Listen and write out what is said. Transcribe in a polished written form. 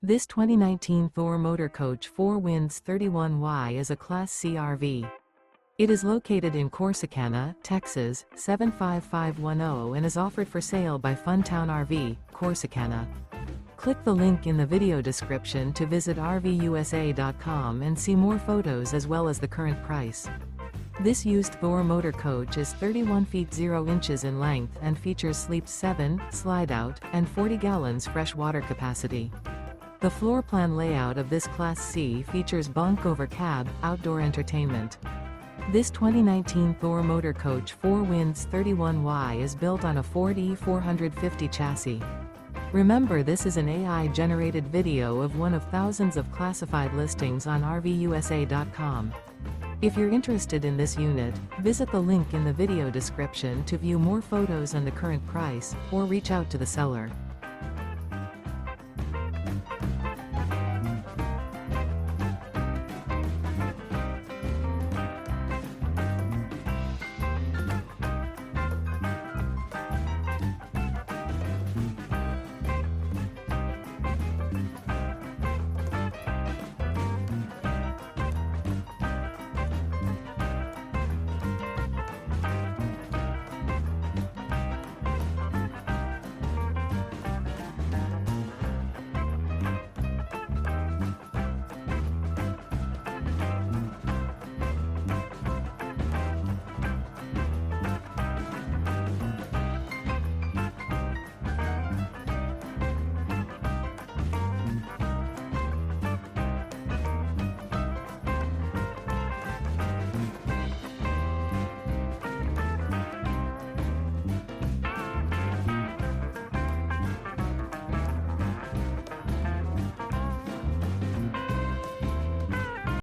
This 2019 Thor Motor Coach 4 Winds 31Y is a Class C RV. It is located in Corsicana, Texas, 75510 and is offered for sale by Funtown RV, Corsicana. Click the link in the video description to visit RVUSA.com and see more photos as well as the current price. This used Thor motor coach is 31 feet 0 inches in length and features sleeps 7, Slideout, and 40 gallons fresh water capacity. The floor plan layout of this Class C features Bunk Over Cab, outdoor entertainment. This 2019 Thor Motor Coach 4 Winds 31Y is built on a Ford E450 chassis. Remember, this is an AI-generated video of one of thousands of classified listings on RVUSA.com. If you're interested in this unit, visit the link in the video description to view more photos and the current price, or reach out to the seller.